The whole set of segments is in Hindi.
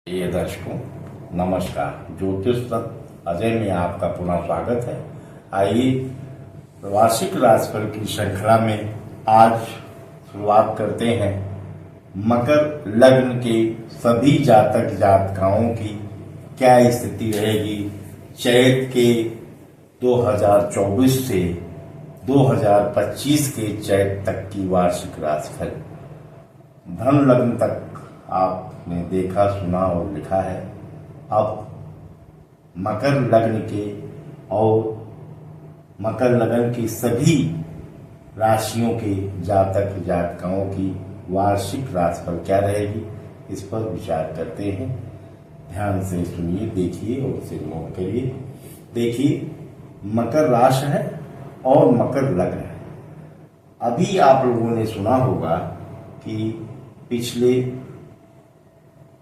ये दर्शकों नमस्कार। ज्योतिष तत्व अजय में आपका पुनः स्वागत है। आइए वार्षिक राशिफल की श्रृंखला में आज शुरुआत करते हैं। मकर लग्न के सभी जातक जातिकाओं की क्या स्थिति रहेगी चैत के 2024 से 2025 के चैत तक की वार्षिक राशिफल। धन लग्न तक आपने देखा सुना और लिखा है। अब मकर लग्न के और मकर लग्न की सभी राशियों के जातक जातिकाओं की वार्षिक राशिफल क्या रहेगी, इस पर विचार करते हैं। ध्यान से सुनिए, देखिए और उसे नोट करिए। देखिए, मकर राशि है और मकर लग्न है। अभी आप लोगों ने सुना होगा कि पिछले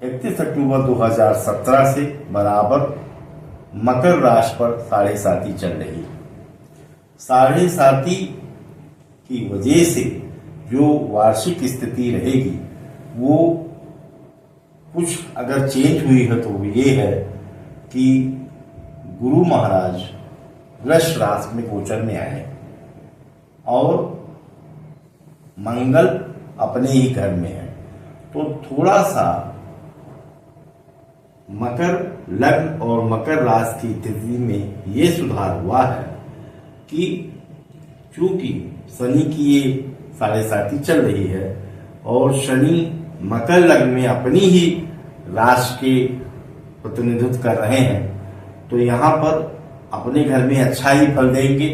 31 अक्टूबर 2017 से बराबर मकर राशि पर साढ़े साती चल रही है। साढ़े साती की वजह से जो वार्षिक स्थिति रहेगी वो कुछ अगर चेंज हुई है तो ये है कि गुरु महाराज वृष राशि में गोचर में आए और मंगल अपने ही घर में है। तो थोड़ा सा मकर लग्न और मकर राशि की स्थिति में ये सुधार हुआ है कि चूंकि शनि की ये साढ़े साती चल रही है और शनि मकर लग्न में अपनी ही राशि के प्रतिनिधित्व कर रहे हैं, तो यहाँ पर अपने घर में अच्छा ही फल देंगे।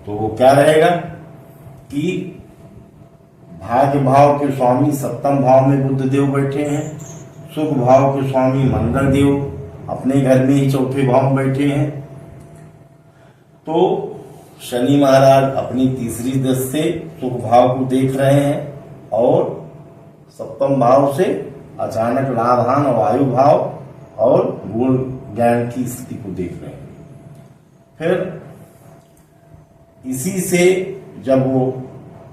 तो वो क्या रहेगा कि भाग्य भाव के स्वामी सप्तम भाव में बुध देव बैठे हैं, सुख भाव के स्वामी मंगल देव अपने घर में ही चौथे भाव में बैठे हैं। तो शनि महाराज अपनी तीसरी दृष्टि से सुख भाव को देख रहे हैं और सप्तम भाव से अचानक लाभान और वायु भाव और गुण ज्ञान की स्थिति को देख रहे हैं। फिर इसी से जब वो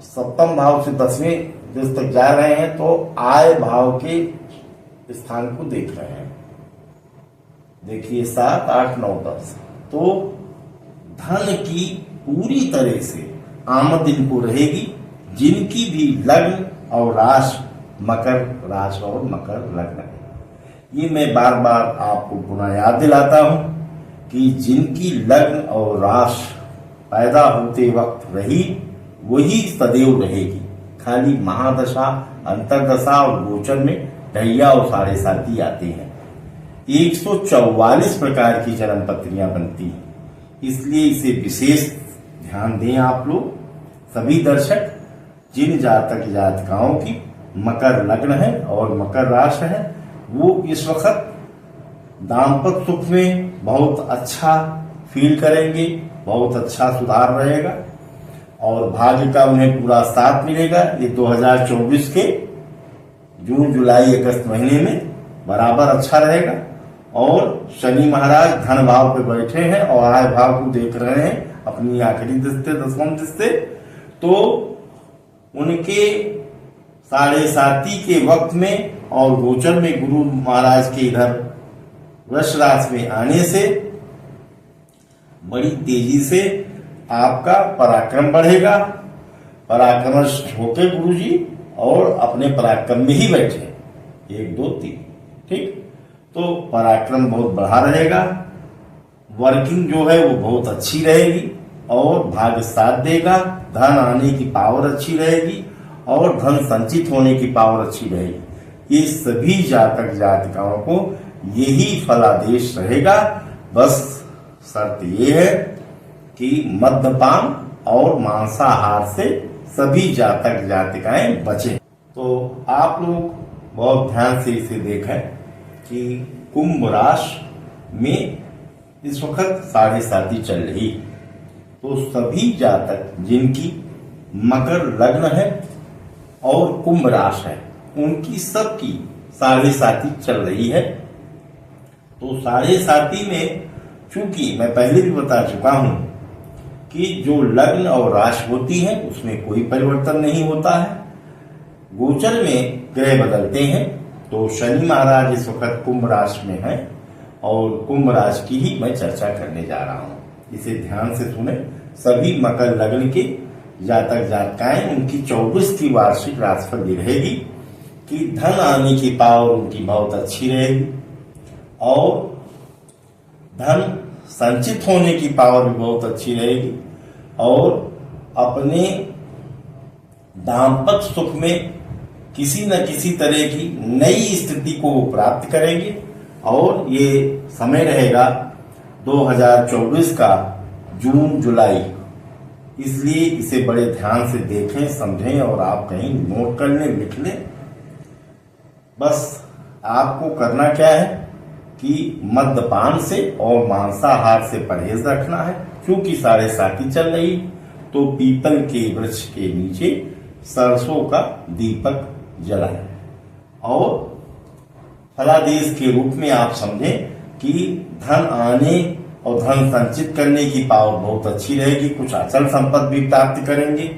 सप्तम भाव से 10वें दृष्टि तक जा रहे हैं तो आय भाव के स्थान को देख रहे हैं। देखिए 7, 8, 9, 10। तो धन की पूरी तरह से आमद इनको रहेगी जिनकी भी लग्न और राशि मकर राशि और मकर लग्न है। ये मैं बार बार आपको पुनः याद दिलाता हूं कि जिनकी लग्न और राशि पैदा होते वक्त रही वही सदैव रहेगी। खाली महादशा, अंतरदशा और गोचर में ढैया और साढ़े साती आते हैं। 144 प्रकार की जन्म पत्रियां बनती हैं, इसलिए इसे विशेष ध्यान दें आप लोग सभी दर्शक। जिन जातक जातिकाओं की मकर लग्न है और मकर राशि है वो इस वक्त दाम्पत्य सुख में बहुत अच्छा फील करेंगे, बहुत अच्छा सुधार रहेगा और भाग्य का उन्हें पूरा साथ मिलेगा। ये 2024 के जून, जुलाई, अगस्त महीने में बराबर अच्छा रहेगा। और शनि महाराज धन भाव पे बैठे हैं और आय भाव को देख रहे हैं अपनी आखिरी दृष्टि, 10वां दृष्टि। तो उनके साढ़े साती के वक्त में और गोचर में गुरु महाराज के इधर वृष राशि में आने से बड़ी तेजी से आपका पराक्रम बढ़ेगा। पराक्रमश होके गुरु जी और अपने पराक्रम में ही बैठे 1, 2, 3, ठीक। तो पराक्रम बहुत बढ़ा रहेगा। वर्किंग जो है वो बहुत अच्छी रहेगी और भाग्य साथ देगा। धन आने की पावर अच्छी रहेगी और धन संचित होने की पावर अच्छी रहेगी। ये सभी जातक जातिकाओं को यही फलादेश रहेगा। बस शर्त ये है कि मद्यपान और मांसाहार से सभी जातक जातिकाएं बचें। तो आप लोग बहुत ध्यान से इसे देखें कि कुंभ राशि में इस वक्त साढ़े साती चल रही। तो सभी जातक जिनकी मकर लग्न है और कुंभ राशि है उनकी सबकी साढ़े साती चल रही है। तो साढ़े साती में चूंकि मैं पहले भी बता चुका हूं कि जो लग्न और राशि होती है उसमें कोई परिवर्तन नहीं होता है। गोचर में ग्रह बदलते हैं तो शनि महाराज इस वक्त कुंभ राशि में है और कुंभ राशि की ही मैं चर्चा करने जा रहा हूं। इसे ध्यान से सुने। सभी मकर लग्न के जातक जातिकाएं, उनकी 24 की वार्षिक राशिफल ये रहेगी कि धन आने की पावर उनकी बहुत अच्छी रहेगी और धन संचित होने की पावर भी बहुत अच्छी रहेगी और अपने दाम्पत्य सुख में किसी न किसी तरह की नई स्थिति को प्राप्त करेंगे और ये समय रहेगा 2024 का जून जुलाई। इसलिए इसे बड़े ध्यान से देखें, समझें और आप कहीं नोट कर लें, लिख लें। बस आपको करना क्या है कि मद्यपान से और मांसाहार से परहेज रखना है। क्योंकि 7.5 चल रही तो पीपल के वृक्ष के नीचे सरसों का दीपक जलाएं और फलादेश के रूप में आप समझें कि धन आने और धन संचित करने की पावर बहुत अच्छी रहेगी। कुछ अचल संपत्ति भी प्राप्त करेंगे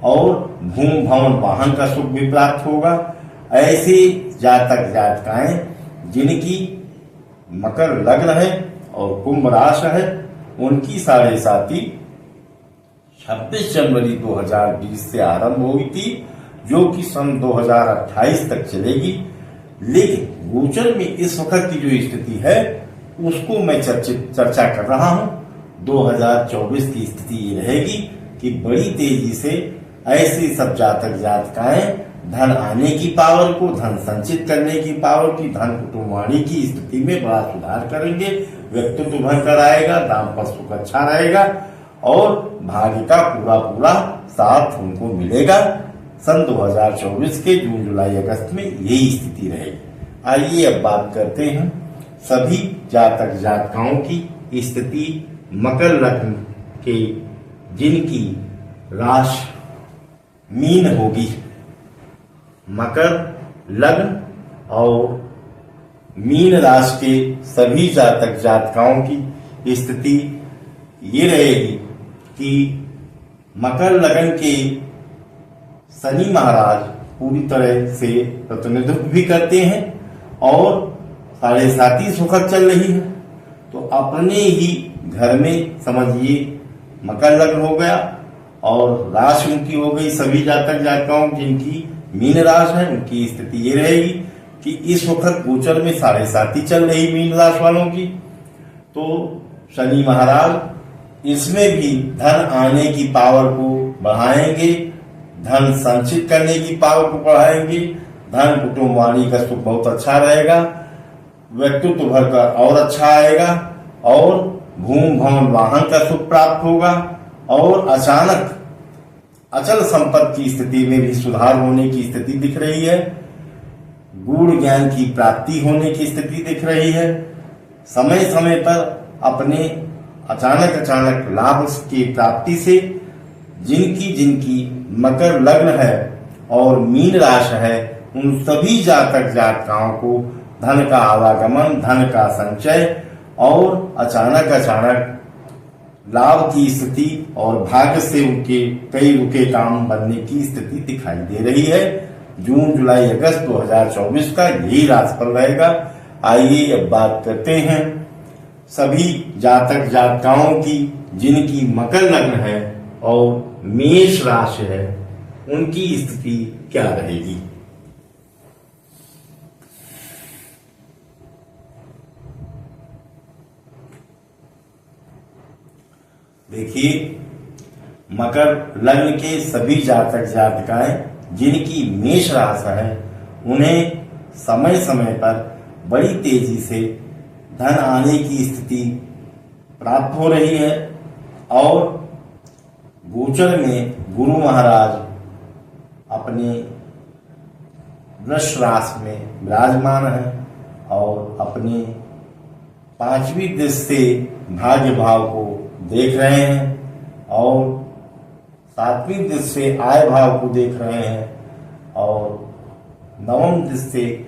और भूमि भवन वाहन का सुख भी प्राप्त होगा। ऐसे जातक जातिकाएं जिनकी मकर लग्न है और कुंभ राशि है, उनकी 7.5 26 जनवरी 2020 से आरंभ हुई थी, जो कि सन 2028 तक चलेगी। लेकिन गोचर में इस वक्त की जो स्थिति है उसको मैं चर्चा कर रहा हूं। 2024 की स्थिति ये रहेगी कि बड़ी तेजी से ऐसे सब जातक जातिकाएं धन आने की पावर को, धन संचित करने की पावर की, धन कुटुंबवाणी की स्थिति में बड़ा सुधार करेंगे। व्यक्तित्व भरकर आएगा, दाम्पत्य सुख अच्छा रहेगा और भाग्य का पूरा साथ उनको मिलेगा। सन 2024 के जून जुलाई अगस्त में यही स्थिति रहेगी। आइए अब बात करते हैं सभी जातक जातिकाओं की स्थिति मकर लग्न के जिनकी राशि मीन होगी। मकर लग्न और मीन राशि के सभी जातक जातिकाओं की स्थिति ये रहेगी कि मकर लग्न के शनि महाराज पूरी तरह से प्रतिनिधित्व भी करते हैं और 7.5 सुखद चल रही है। तो अपने ही घर में समझिए मकर लग्न हो गया और राशि उनकी हो गई। सभी जातक जातिकाओं जिनकी मीन राशि है उनकी स्थिति ये रहेगी कि इस वक्त गोचर में 7.5 चल रही मीन राशि वालों की। तो शनि महाराज इसमें भी धन आने की पावर को बढ़ाएंगे, धन संचित करने की पावर को बढ़ाएंगे, धन कुटुंबवाणी का सुख बहुत अच्छा रहेगा, व्यक्तित्व भर का और अच्छा आएगा और भूमि भवन वाहन का सुख प्राप्त होगा और अचानक अचल संपत्ति की स्थिति में भी सुधार होने की स्थिति दिख रही है। गूढ़ ज्ञान की प्राप्ति होने की स्थिति दिख रही है। समय समय पर अपने अचानक लाभ की प्राप्ति से जिनकी मकर लग्न है और मीन राशि है, उन सभी जातक जातिकाओं को धन का आवागमन, धन का संचय और अचानक लाभ की स्थिति और भाग्य से उनके कई रुके काम बनने की स्थिति दिखाई दे रही है। जून जुलाई अगस्त 2024 का यही राशिफल रहेगा। आइए अब बात करते हैं सभी जातक जातिकाओं की जिनकी मकर लग्न है और मेष राशि है, उनकी स्थिति क्या रहेगी। देखिए, मकर लग्न के सभी जातक जातिकाएं जिनकी मेष राशि है, उन्हें समय समय पर बड़ी तेजी से धन आने की स्थिति प्राप्त हो रही है और गोचर में गुरु महाराज अपने वृष राशि में विराजमान है और अपने 5वीं दृष्टि से भाग्य भाव को देख रहे हैं और 7वीं दृष्टि से आय भाव को देख रहे हैं और 9वीं दृष्टि से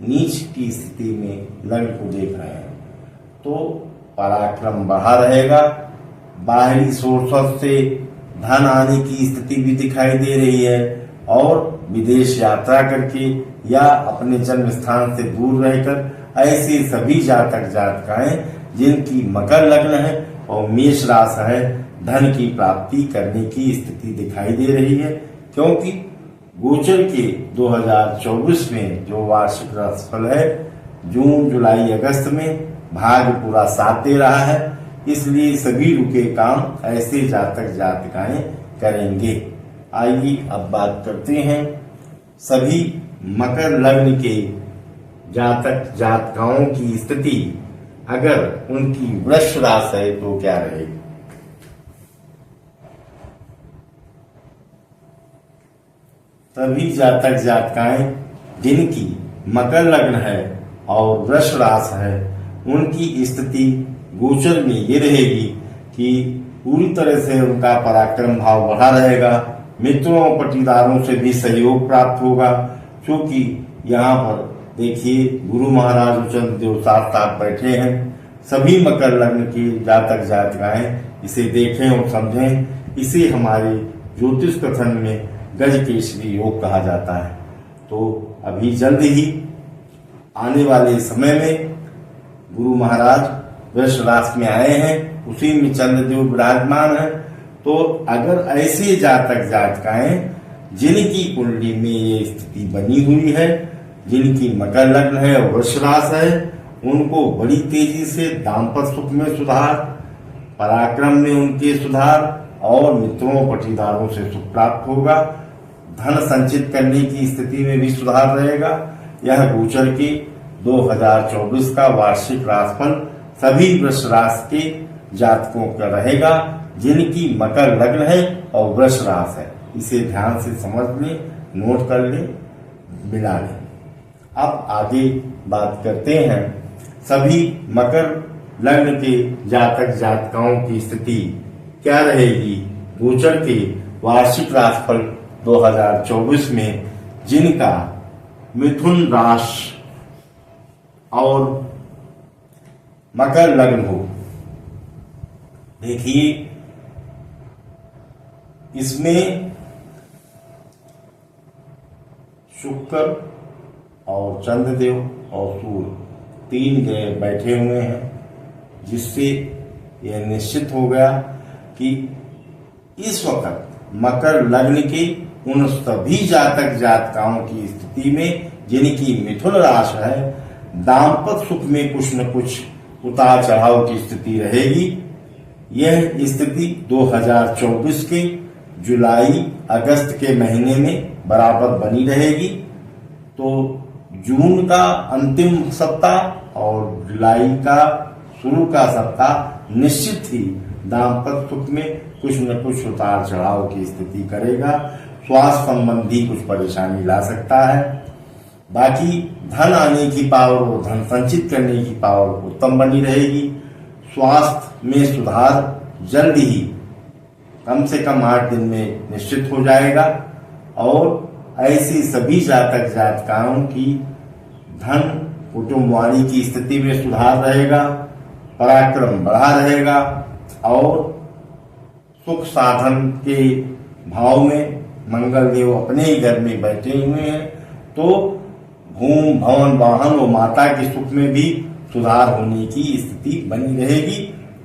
नीच की स्थिति में लग्न को देख रहे हैं। तो पराक्रम बढ़ा रहेगा। बाहरी सोर्सेस से धन आने की स्थिति भी दिखाई दे रही है और विदेश यात्रा करके या अपने जन्म स्थान से दूर रहकर ऐसे सभी जातक जातिकाएं जिनकी मकर लग्न है और मेष राशि है, धन की प्राप्ति करने की स्थिति दिखाई दे रही है, क्योंकि गोचर के 2024 में जो वार्षिक राशिफल है जून जुलाई अगस्त में भाग्य पूरा साथ दे रहा है, इसलिए सभी रुके काम ऐसे जातक जातिकाएं करेंगे। आइए अब बात करते हैं सभी मकर लग्न के जातक जातिकाओं की स्थिति अगर उनकी वृष राशि है तो क्या रहेगी। सभी जातक जातिकाएं जिनकी मकर लग्न है और वृष राशि है उनकी स्थिति गोचर में ये रहेगी कि पूरी तरह से उनका पराक्रम भाव बढ़ा रहेगा, मित्रों और पटीदारों से भी सहयोग प्राप्त होगा, क्योंकि यहाँ पर देखिए गुरु महाराज उच्चंत देव साथ साथ बैठे हैं। सभी मकर लग्न की जातक जातिकाएं इसे देखें और समझें। इसे हमारे ज्योतिष कथन में गज केसरी योग कहा जाता है। तो अभी जल्द ही आने वाले समय में गुरु महाराज वृष राशि में आए हैं, उसी में चंद्रदेव विराजमान है। तो अगर ऐसे जातक जातिकाएं जिनकी कुंडली में ये स्थिति बनी हुई है, जिनकी मकर लग्न है और वृष राशि है, उनको बड़ी तेजी से दाम्पत्य सुख में सुधार, पराक्रम में उनके सुधार और मित्रों पटीदारों से सुख प्राप्त होगा। धन संचित करने की स्थिति में भी सुधार रहेगा। यह गोचर के 2024 का वार्षिक राशिफल सभी वृष राशि के जातकों का रहेगा जिनकी मकर लग्न है और वृष राशि है। इसे ध्यान से समझ लें, नोट कर लें, मिला लें। अब आगे बात करते हैं सभी मकर लग्न के जातक जातिकाओं की स्थिति क्या रहेगी गोचर के वार्षिक राशिफल 2024 में जिनका मिथुन राशि और मकर लग्न हो। देखिए इसमें शुक्र और चंद्रदेव और सूर्य 3 ग्रह बैठे हुए हैं, जिससे यह निश्चित हो गया कि इस वक्त मकर लग्न के उन सभी जातक जातिकाओं की स्थिति में जिनकी मिथुन राशि है, दाम्पत्य सुख में कुछ न कुछ उतार चढ़ाव की स्थिति रहेगी। यह स्थिति 2024 के जुलाई अगस्त के महीने में बराबर बनी रहेगी। तो जून का अंतिम सप्ताह और जुलाई का शुरू का सप्ताह निश्चित ही दाम्पत्य सुख में कुछ न कुछ उतार चढ़ाव की स्थिति करेगा। स्वास्थ्य संबंधी कुछ परेशानी ला सकता है। बाकी धन आने की पावर और धन संचित करने की पावर उत्तम बनी रहेगी। स्वास्थ्य में सुधार जल्द ही कम से कम 8 दिन में निश्चित हो जाएगा और ऐसी सभी जातक जातिकाओं की धन कुटुंबवाणी की स्थिति में सुधार रहेगा, पराक्रम बढ़ा रहेगा और सुख साधन के भाव में मंगल देव अपने ही घर में बैठे हुए हैं। तो भूमि भवन वाहन और माता के सुख में भी सुधार होने की स्थिति बनी रहेगी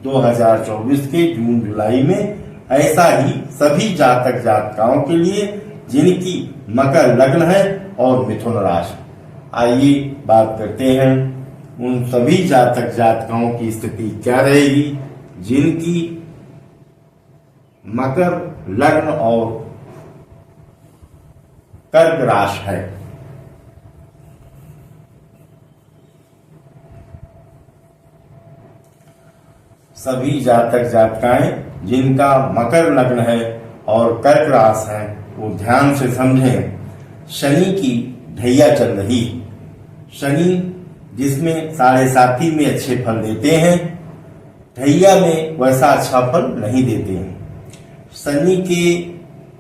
2024 के जून जुलाई में। ऐसा ही सभी जातक जातिकाओं के लिए जिनकी मकर लग्न है और मिथुन राशि। आइए बात करते हैं उन सभी जातक जातिकाओं की स्थिति क्या रहेगी जिनकी मकर लग्न और कर्क राशि है। सभी जातक जातिकाएं जिनका मकर लग्न है और कर्क राशि है वो ध्यान से समझें। शनि की ढैया चल रही, शनि जिसमें 7.5 में अच्छे फल देते हैं, ढैया में वैसा अच्छा फल नहीं देते हैं। शनि के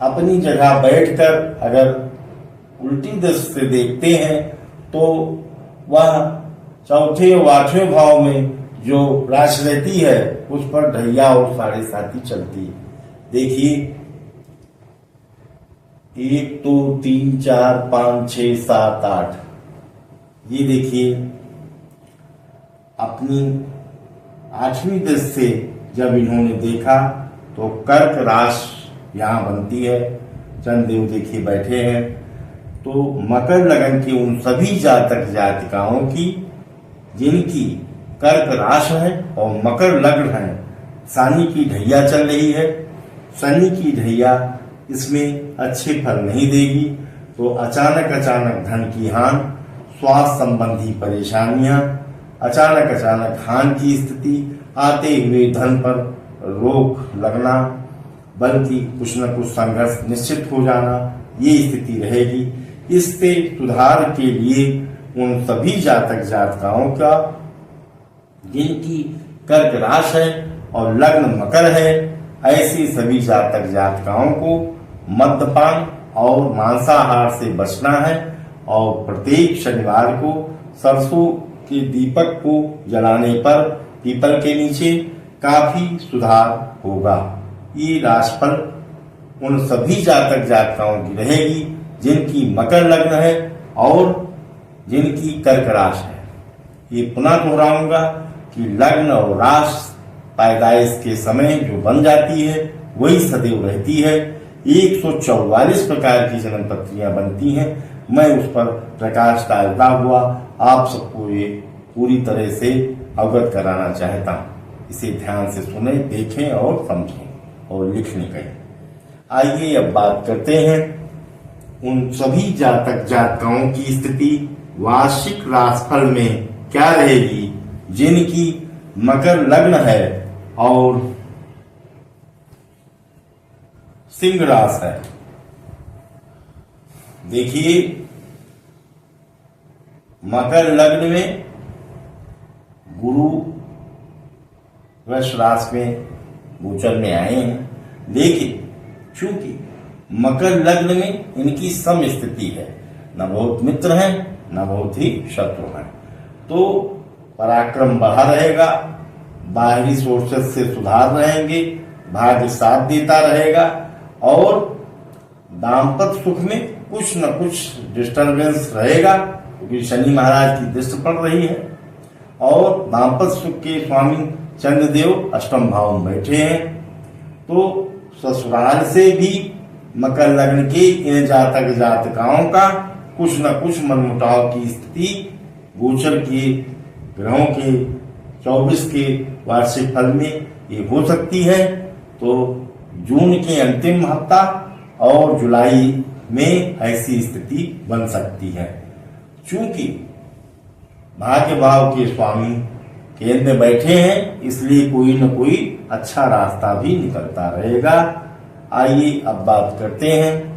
अपनी जगह बैठकर अगर उल्टी दृष्टि से देखते हैं तो वह चौथे और 8वें भाव में जो राशि रहती है उस पर ढैया और 7.5 चलती है। देखिए 1 2 3 4 5 6 7 8, ये देखिए अपनी 8वीं दृष्टि से जब इन्होंने देखा तो कर्क राशि यहाँ बनती है। चंद्रदेव देखिए बैठे हैं। तो मकर लगन के उन सभी जातक जातिकाओं की जिनकी कर्क राशि है और मकर लग्न है, शनि की ढैया चल रही है। शनि की ढैया इसमें अच्छे फल नहीं देगी। तो अचानक धन की हानि, स्वास्थ्य संबंधी परेशानियां, अचानक हानि की स्थिति, आते हुए धन पर रोक लगना, बल्कि कुछ न कुछ संघर्ष निश्चित हो जाना, ये स्थिति रहेगी। इससे सुधार के लिए उन सभी जातक जातिकाओं का जिनकी कर्क राशि है और लग्न मकर है, ऐसी सभी जातक जातिकाओं को मद्यपान और मांसाहार से बचना है और प्रत्येक शनिवार को सरसों के दीपक को जलाने पर पीपल के नीचे काफी सुधार होगा। ये राशिफल उन सभी जातक जातिकाओं की रहेगी जिनकी मकर लग्न है और जिनकी कर्क राशि है। ये पुनः दोहराऊंगा कि लग्न और राशि पैदाइश के समय जो बन जाती है वही सदैव रहती है। 144 प्रकार की जन्म पत्रियां बनती हैं। मैं उस पर प्रकाश डालता हुआ आप सबको ये पूरी तरह से अवगत कराना चाहता हूँ। इसे ध्यान से सुने, देखें और समझें और लिखने कहें। आइए अब बात करते हैं उन सभी जातक जातिकाओं की स्थिति वार्षिक राशिफल में क्या रहेगी जिनकी मकर लग्न है और सिंह राशि है। देखिए मकर लग्न में गुरु वृष राशि में गोचर में आए हैं, लेकिन चूंकि मकर लग्न में इनकी सम स्थिति है, न बहुत मित्र हैं न बहुत ही शत्रु हैं, तो पराक्रम बढ़ा रहेगा, बाहरी सोर्सेस से सुधार रहेंगे, भाग्य साथ देता रहेगा और दाम्पत्य सुख में कुछ न कुछ डिस्टरबेंस रहेगा क्योंकि शनि महाराज की दृष्टि पड़ रही है और दाम्पत्य सुख के स्वामी चंद्रदेव अष्टम भाव में बैठे हैं। तो ससुराल से भी मकर लग्न के इन जातक जातिकाओं का कुछ न कुछ मनमुटाव की स्थिति गोचर के ग्रहों के 24 के वार्षिक फल में ये हो सकती है। तो जून के अंतिम हफ्ता और जुलाई में ऐसी स्थिति बन सकती है। चूंकि भाग्य भाव के स्वामी केंद्र में बैठे हैं, इसलिए कोई न कोई अच्छा रास्ता भी निकलता रहेगा। आइए अब बात करते हैं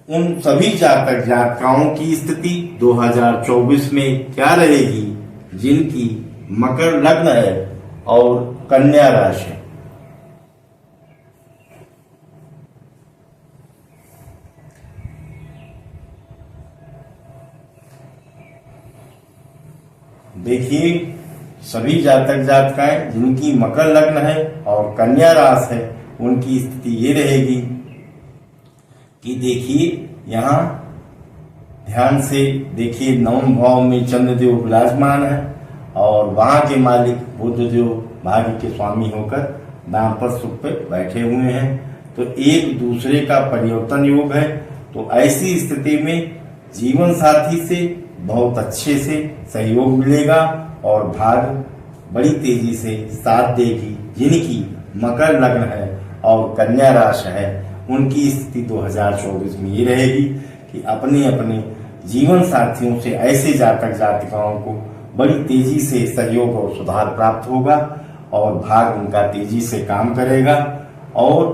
उन सभी जातक जातिकाओं की स्थिति 2024 में क्या रहेगी जिनकी मकर लग्न है और कन्या राशि। देखिए सभी जातक जातिकाएं जिनकी मकर लग्न है और कन्या राशि है, उनकी स्थिति ये रहेगी कि देखिए यहाँ ध्यान से देखिए, नवम भाव में चंद्रदेव विराजमान है और वहां के मालिक बुधदेव भाग्य के स्वामी होकर दाम्पत्य सुख पे बैठे हुए हैं। तो एक दूसरे का परिवर्तन योग है। तो ऐसी स्थिति में जीवन साथी से बहुत अच्छे से सहयोग मिलेगा और भाग्य बड़ी तेजी से साथ देगी। जिनकी मकर लग्न है और कन्या राशि है, उनकी स्थिति 2024 में ये रहेगी कि अपने अपने जीवन साथियों से ऐसे जातक जातिकाओं को बड़ी तेजी से सहयोग और सुधार प्राप्त होगा और भाग्य उनका तेजी से काम करेगा और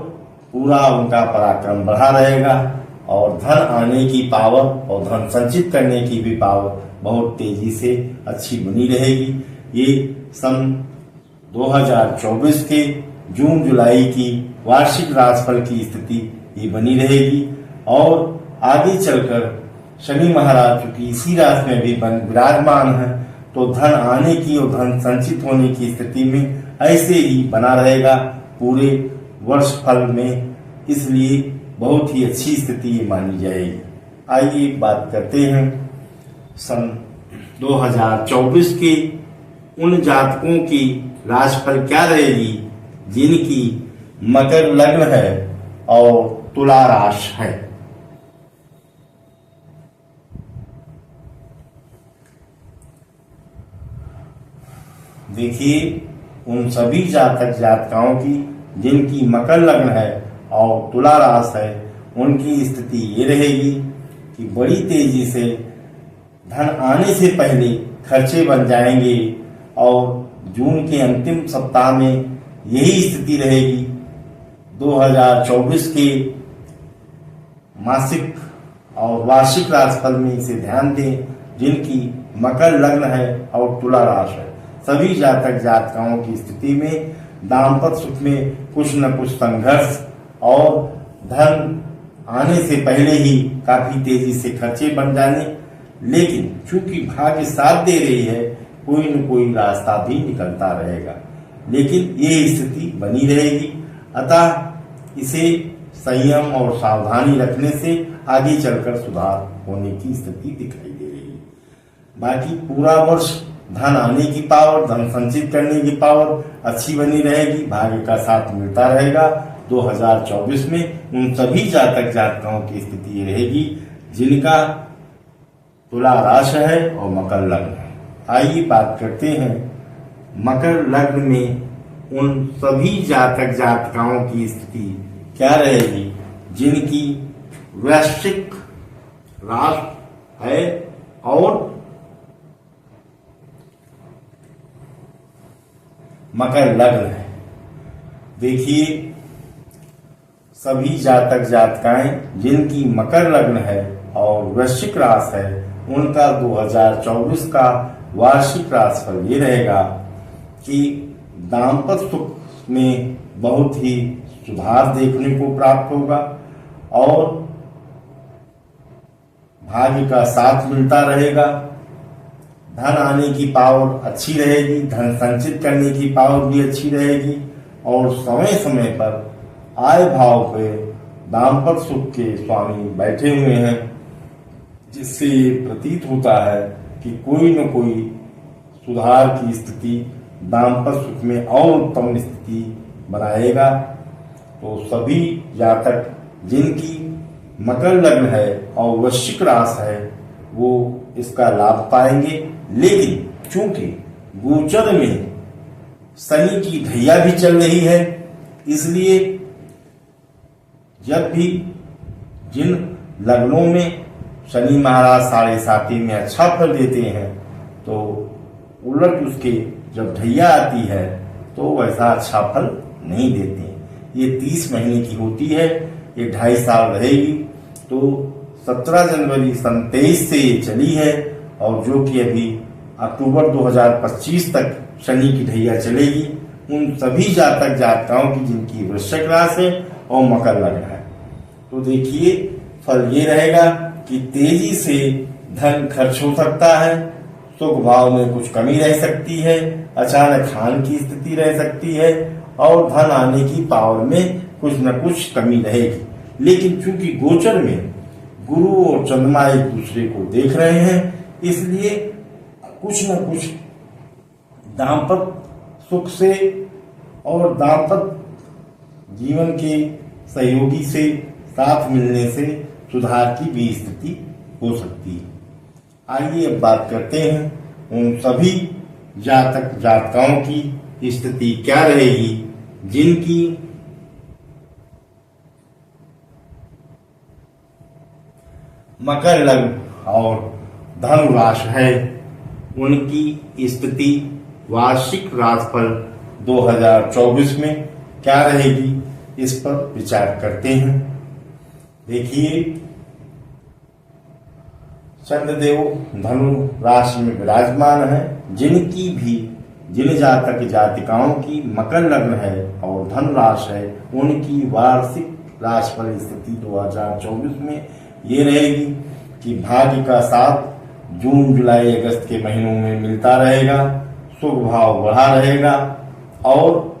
पूरा उनका पराक्रम बढ़ा रहेगा और धन आने की पावर और धन संचित करने की भी पावर बहुत तेजी से अच्छी बनी रहेगी। ये सन 2024 के जून जुलाई की वार्षिक राशिफल की स्थिति ये बनी रहेगी और आगे चलकर शनि महाराज चूंकि इसी राशि में भी विराजमान है, तो धन आने की और धन संचित होने की स्थिति में ऐसे ही बना रहेगा पूरे वर्ष फल में। इसलिए बहुत ही अच्छी स्थिति मानी जाएगी। आइए बात करते हैं सन 2024 के उन जातकों की राशिफल क्या रहेगी जिनकी मकर लग्न है और तुला राशि है। देखिए, उन सभी जातक जातिकाओं की जिनकी मकर लग्न है और तुला राशि है, उनकी स्थिति ये रहेगी कि बड़ी तेजी से धन आने से पहले खर्चे बन जाएंगे और जून के अंतिम सप्ताह में यही स्थिति रहेगी। 2024 के मासिक और वार्षिक राशिफल में इसे ध्यान दें। जिनकी मकर लग्न है और तुला राशि है, सभी जातक जातिकाओं की स्थिति में दाम्पत्य सुख में कुछ न कुछ संघर्ष और धन आने से पहले ही काफी तेजी से खर्चे बन जाने, लेकिन चूंकि भाग्य साथ दे रही है, कोई न कोई रास्ता भी निकलता रहेगा, लेकिन ये स्थिति बनी रहेगी। अतः इसे संयम और सावधानी रखने से आगे चलकर सुधार होने की स्थिति दिखाई दे रही है। बाकी पूरा वर्ष धन आने की पावर, धन संचित करने की पावर अच्छी बनी रहेगी, भाग्य का साथ मिलता रहेगा। 2024 में उन सभी जातक जातिकाओं की स्थिति रहेगी जिनका तुला राशि है और मकर लग्न है। आइए बात करते हैं मकर लग्न में उन सभी जातक जातिकाओं की स्थिति क्या रहेगी जिनकी वृश्चिक राशि है और मकर लग्न है। देखिए, सभी जातक जातिकाएं जिनकी मकर लग्न है और वृश्चिक राशि है, उनका 2024 का वार्षिक राशिफल ये रहेगा कि दाम्पत्य सुख में बहुत ही सुधार देखने को प्राप्त होगा और भाग्य का साथ मिलता रहेगा। धन आने की पावर अच्छी रहेगी, धन संचित करने की पावर भी अच्छी रहेगी और समय समय पर आय भाव पे दाम्पत्य सुख के स्वामी बैठे हुए हैं, जिससे ये प्रतीत होता है कि कोई न कोई सुधार की स्थिति दाम्पत्य सुख में और उत्तम स्थिति बनाएगा। तो सभी जातक जिनकी मकर लग्न है और वृश्चिक राशि है, वो इसका लाभ पाएंगे। लेकिन चूंकि गोचर में शनि की ढैया भी चल रही है, इसलिए जब भी जिन लग्नों में शनि महाराज 7.5 में अच्छा फल देते हैं, तो उलट उसके जब ढैया आती है तो वैसा अच्छा फल नहीं देते। ये 30 महीने की होती है, ये 2.5 साल रहेगी। तो 17 जनवरी सन 23 से ये चली है और जो कि अभी अक्टूबर 2025 तक शनि की ढैया चलेगी। उन सभी जातक जातिकाओं की जिनकी वृश्चिक राशि है और मकर लग्न है, तो देखिए फल ये रहेगा कि तेजी से धन खर्च हो सकता है, सुख भाव में कुछ कमी रह सकती है, अचानक हानि की स्थिति रह सकती है और धन आने की पावर में कुछ न कुछ कमी रहेगी। लेकिन चूंकि गोचर में गुरु और चंद्रमा एक दूसरे को देख रहे हैं, इसलिए कुछ न कुछ दाम्पत्य सुख से और दाम्पत्य जीवन के सहयोगी से साथ मिलने से सुधार की भी स्थिति हो सकती है। आइए अब बात करते हैं उन सभी जातक जातिकाओं की स्थिति क्या रहेगी जिनकी मकर लग्न और धनु राशि है। उनकी स्थिति वार्षिक राशिफल 2024 में क्या रहेगी, इस पर विचार करते हैं। देखिए, चंद्रदेव धनु राशि में विराजमान है। जिन जातक जातिकाओं की मकर लग्न है और धनु राशि है, उनकी वार्षिक राशिफल स्थिति 2024 में ये रहेगी कि भाग्य का साथ जून जुलाई अगस्त के महीनों में मिलता रहेगा, सुख भाव बढ़ा रहेगा और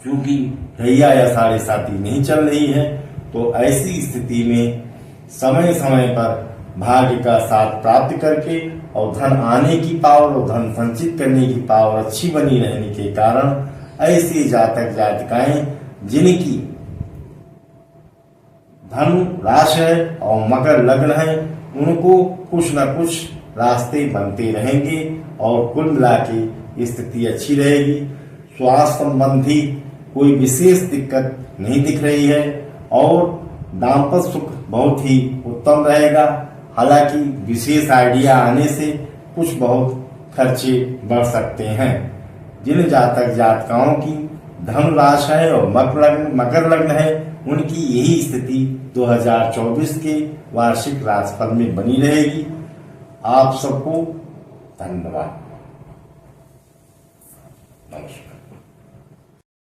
चूंकि ढैया या 7.5 नहीं चल रही है, तो ऐसी स्थिति में समय समय पर भाग्य का साथ प्राप्त करके और धन आने की पावर और धन संचित करने की पावर अच्छी बनी रहने के कारण ऐसे जातक जातिकाएं जिनकी धन राशि है और मकर लग्न है, उनको कुछ न कुछ रास्ते बनते रहेंगे और कुल मिला के स्थिति अच्छी रहेगी। स्वास्थ्य संबंधी कोई विशेष दिक्कत नहीं दिख रही है और दाम्पत्य सुख बहुत ही उत्तम रहेगा। हालांकि विशेष आइडिया आने से कुछ बहुत खर्चे बढ़ सकते हैं। जिन जातक जातिकाओं की धन राशि है और मकर लग्न है, उनकी यही स्थिति 2024 के वार्षिक राशिफल में बनी रहेगी। आप सबको धन्यवाद। नमस्कार।